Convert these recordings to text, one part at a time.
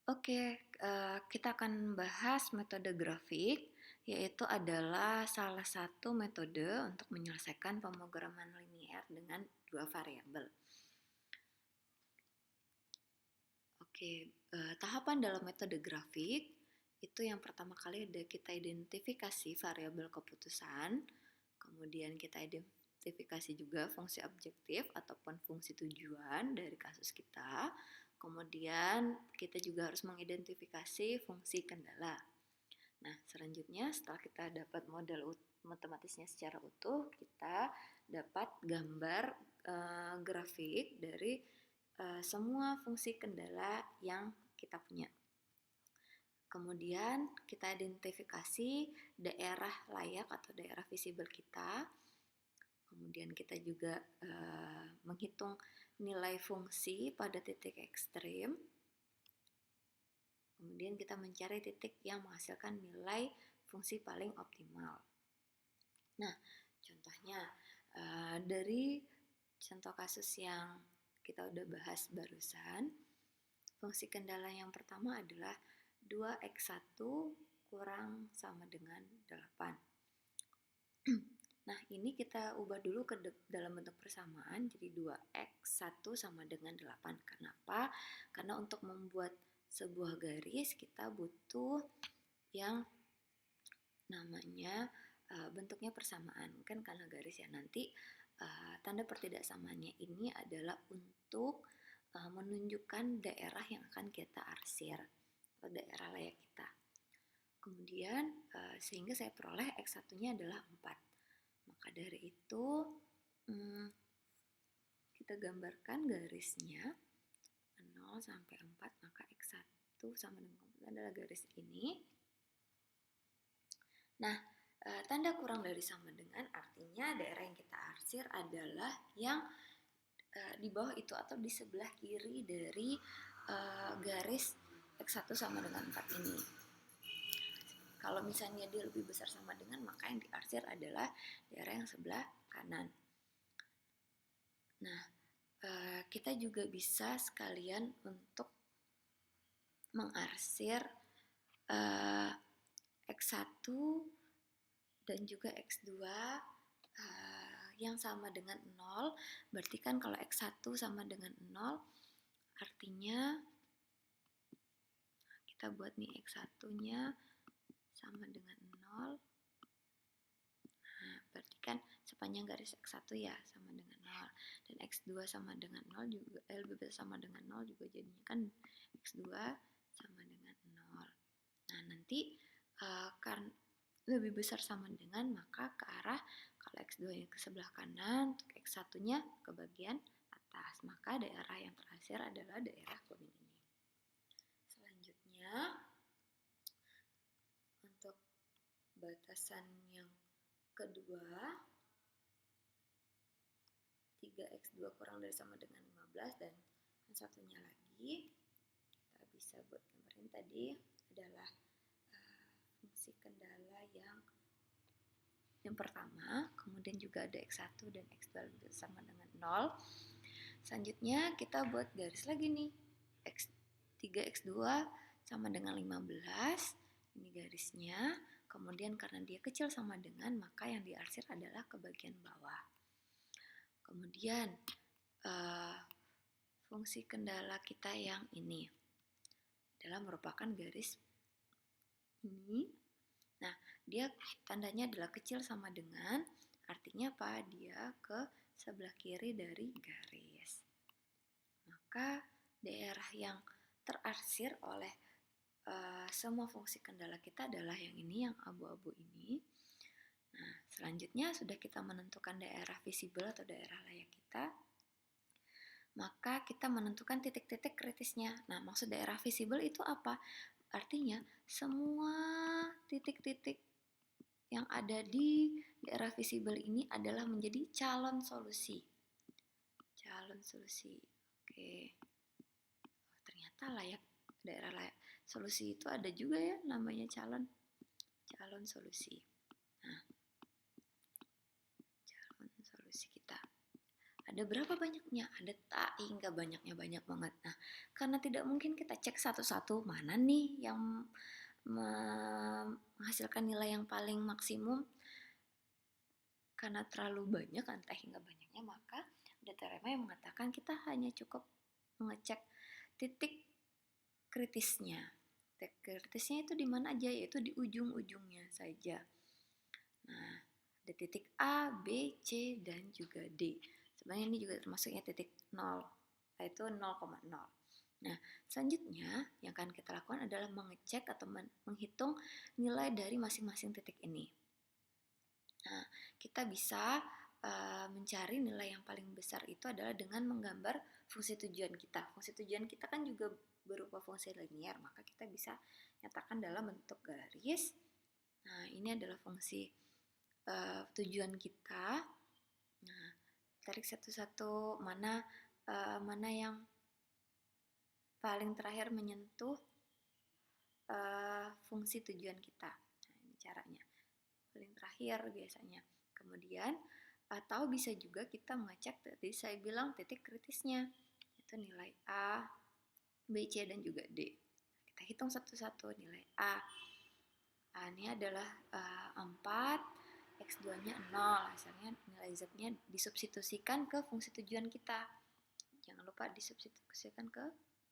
Oke, kita akan bahas metode grafik, yaitu adalah salah satu metode untuk menyelesaikan pemrograman linear dengan dua variabel. Oke, tahapan dalam metode grafik itu yang pertama kali ada kita identifikasi variabel keputusan, kemudian kita identifikasi juga fungsi objektif ataupun fungsi tujuan dari kasus kita, kemudian kita juga harus mengidentifikasi fungsi kendala. Nah, selanjutnya setelah kita dapat model matematisnya secara utuh, kita dapat gambar grafik dari semua fungsi kendala yang kita punya. Kemudian kita identifikasi daerah layak atau daerah visible kita. Kemudian kita juga menghitung nilai fungsi pada titik ekstrim. Kemudian kita mencari titik yang menghasilkan nilai fungsi paling optimal. Nah, contohnya dari contoh kasus yang kita udah bahas barusan, fungsi kendala yang pertama adalah 2x1 kurang sama dengan 8. Nah, ini kita ubah dulu ke dalam bentuk persamaan, jadi 2x1 sama dengan 8. Kenapa? Karena untuk membuat sebuah garis kita butuh yang namanya bentuknya persamaan. Mungkin karena garis ya, nanti tanda pertidaksamaannya ini adalah untuk menunjukkan daerah yang akan kita arsir atau daerah layak kita. Kemudian sehingga saya peroleh X1-nya adalah 4. Maka dari itu kita gambarkan garisnya 0 sampai 4, maka X1 sama dengan 4 adalah garis ini. Nah, tanda kurang dari sama dengan artinya daerah yang kita arsir adalah yang di bawah itu atau di sebelah kiri dari garis X1 sama dengan 4 ini. Kalau misalnya dia lebih besar sama dengan, maka yang diarsir adalah daerah yang sebelah kanan. Nah, kita juga bisa sekalian untuk mengarsir X1 dan juga X2 yang sama dengan 0. Berarti kan kalau X1 sama dengan 0, artinya kita buat nih X1-nya sama dengan 0. Nah, berarti kan sepanjang garis X1 ya sama dengan 0. Dan X2 sama dengan 0 juga, lebih besar sama dengan 0 juga jadinya kan X2 sama dengan 0. Nah, nanti karena lebih besar sama dengan, maka ke arah kalau X2-nya ke sebelah kanan, untuk X1-nya ke bagian atas. Maka daerah yang terhasil adalah daerah kuning ini. Selanjutnya, untuk batasan yang kedua, 3x2 kurang dari sama dengan 15, dan yang satunya lagi kita bisa buat gambarin tadi adalah fungsi kendala yang pertama, kemudian juga ada X1 dan X2 sama dengan 0. Selanjutnya kita buat garis lagi nih, X3, X2 sama dengan 15, ini garisnya. Kemudian karena dia kecil sama dengan, maka yang diarsir adalah ke bagian bawah. Kemudian fungsi kendala kita yang ini adalah merupakan garis ini. Nah, dia tandanya adalah kecil sama dengan, artinya apa? Dia ke sebelah kiri dari garis. Maka daerah yang terarsir oleh semua fungsi kendala kita adalah yang ini, yang abu-abu ini. Nah, selanjutnya sudah kita menentukan daerah visible atau daerah layak kita, maka kita menentukan titik-titik kritisnya. Nah, maksud daerah visible itu apa? Artinya semua titik-titik yang ada di daerah visible ini adalah menjadi calon solusi. Calon solusi. Oke. Oh, ternyata layak, daerah layak solusi itu ada juga ya namanya calon solusi. Nah, calon solusi kita. Ada berapa banyaknya? Ada tak hingga banyaknya banyak banget. Nah, karena tidak mungkin kita cek satu-satu mana nih yang menghasilkan nilai yang paling maksimum, karena terlalu banyak entah hingga banyaknya, maka ada teorema yang mengatakan kita hanya cukup mengecek titik kritisnya. Titik kritisnya itu di mana aja, yaitu di ujung-ujungnya saja. Nah, ada titik A, B, C, dan juga D. Sebenarnya ini juga termasuknya titik 0, yaitu 0,0. Nah, selanjutnya yang akan kita lakukan adalah mengecek atau menghitung nilai dari masing-masing titik ini. Nah, kita bisa mencari nilai yang paling besar itu adalah dengan menggambar fungsi tujuan kita. Fungsi tujuan kita kan juga berupa fungsi linear, maka kita bisa nyatakan dalam bentuk garis. Nah, ini adalah fungsi tujuan kita. Nah, tarik satu-satu mana yang paling terakhir menyentuh fungsi tujuan kita. Nah, ini caranya. Paling terakhir biasanya. Kemudian atau bisa juga kita mengecek, tadi saya bilang titik kritisnya, itu nilai A, B, C, dan juga D. Kita hitung satu-satu. Nilai A ini adalah 4, X2-nya 0, hasilnya nilai Z-nya disubstitusikan ke fungsi tujuan kita. Jangan lupa disubstitusikan ke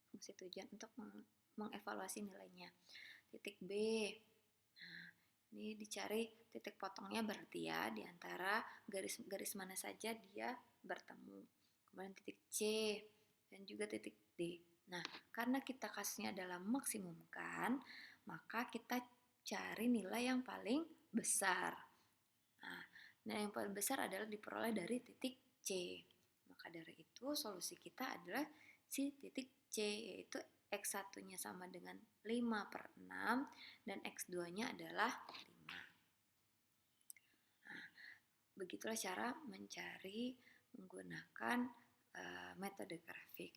fungsi tujuan untuk mengevaluasi nilainya. Titik B, nah, ini dicari titik potongnya berarti ya di antara garis mana saja dia bertemu. Kemudian titik C dan juga titik D. Nah, karena kita kasusnya adalah maksimumkan, maka kita cari nilai yang paling besar. Nah, nilai yang paling besar adalah diperoleh dari titik C. Maka dari itu solusi kita adalah si titik C, yaitu X1-nya sama dengan 5/6 dan X2-nya adalah 5. Nah, begitulah cara mencari menggunakan metode grafik.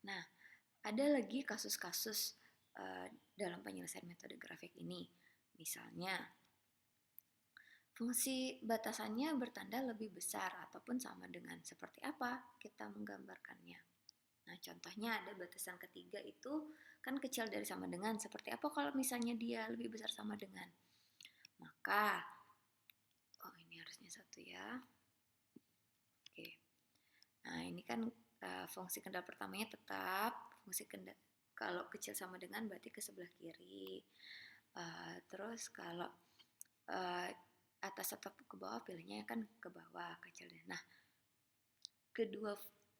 Nah, ada lagi kasus-kasus dalam penyelesaian metode grafik ini. Misalnya, fungsi batasannya bertanda lebih besar ataupun sama dengan, seperti apa kita menggambarkannya. Nah, contohnya ada batasan ketiga itu kan kecil dari sama dengan. Seperti apa kalau misalnya dia lebih besar sama dengan? Maka, ini harusnya 1 ya. Oke. Nah, ini kan fungsi kendal pertamanya tetap. Fungsi kendal kalau kecil sama dengan berarti ke sebelah kiri. Terus kalau atas atau ke bawah, pilihnya kan ke bawah kecilnya. Nah, kedua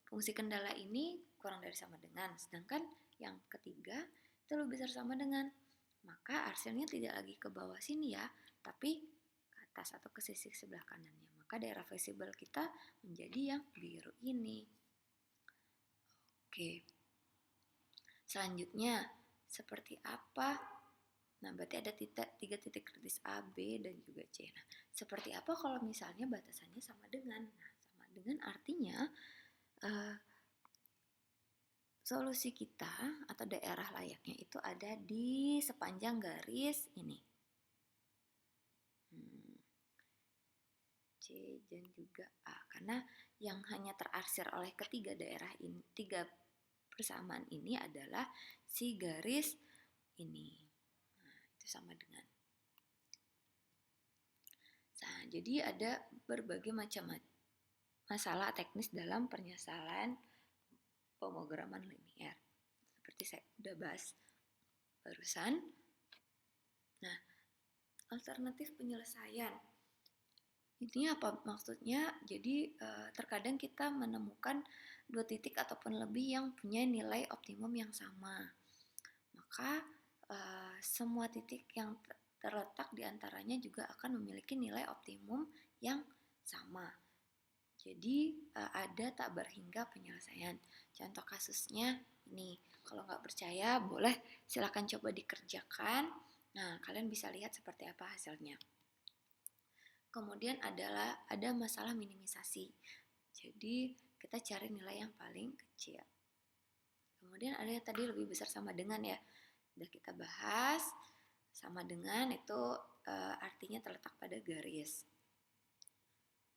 fungsi kendala ini kurang dari sama dengan, sedangkan yang ketiga itu lebih besar sama dengan. Maka hasilnya tidak lagi ke bawah sini ya, tapi ke atas atau ke sisi sebelah kanannya. Maka daerah visible kita menjadi yang biru ini. Oke. Selanjutnya, seperti apa? Nah, berarti ada 3 titik kritis A, B, dan juga C. Nah, seperti apa kalau misalnya batasannya sama dengan? Nah, sama dengan artinya solusi kita atau daerah layaknya itu ada di sepanjang garis ini. C dan juga A. Karena yang hanya terarsir oleh ketiga daerah ini, 3 persamaan ini adalah si garis ini. Nah, itu sama dengan. Nah, jadi ada berbagai macam masalah teknis dalam penyelesaian pemrograman linear. Seperti saya udah bahas barusan. Nah, alternatif penyelesaian. Intinya apa maksudnya? Jadi terkadang kita menemukan 2 titik ataupun lebih yang punya nilai optimum yang sama. Maka semua titik yang terletak di antaranya juga akan memiliki nilai optimum yang sama. Jadi ada tak berhingga penyelesaian. Contoh kasusnya ini. Kalau nggak percaya boleh silakan coba dikerjakan. Nah, kalian bisa lihat seperti apa hasilnya. Kemudian ada masalah minimisasi. Jadi kita cari nilai yang paling kecil. Kemudian ada yang tadi lebih besar sama dengan ya. Udah kita bahas. Sama dengan itu artinya terletak pada garis.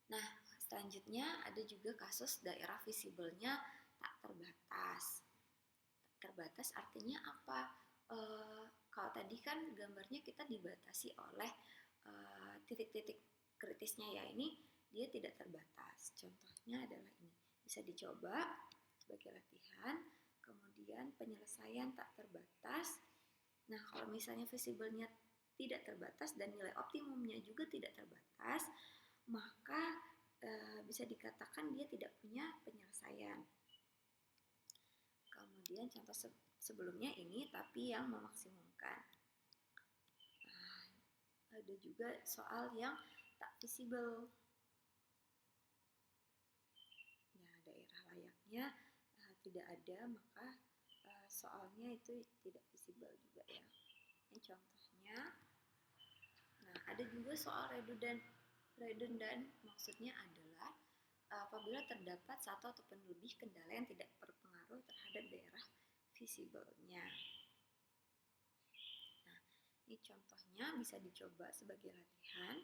Nah, selanjutnya ada juga kasus daerah visible-nya tak terbatas. Tak terbatas artinya apa? Kalau tadi kan gambarnya kita dibatasi oleh titik-titik kritisnya ya, ini dia tidak terbatas. Contohnya adalah ini, bisa dicoba sebagai latihan. Kemudian penyelesaian tak terbatas. Nah, kalau misalnya visible-nya tidak terbatas dan nilai optimumnya juga tidak terbatas, maka bisa dikatakan dia tidak punya penyelesaian. Kemudian contoh sebelumnya ini tapi yang memaksimumkan. Nah, ada juga soal yang tak visible. Nah, daerah layaknya tidak ada, maka soalnya itu tidak visible juga ya. Ini contohnya. Nah, ada juga soal redundant. Redundant maksudnya adalah apabila terdapat satu ataupun lebih kendala yang tidak berpengaruh terhadap daerah visible-nya. Nah, ini contohnya bisa dicoba sebagai latihan.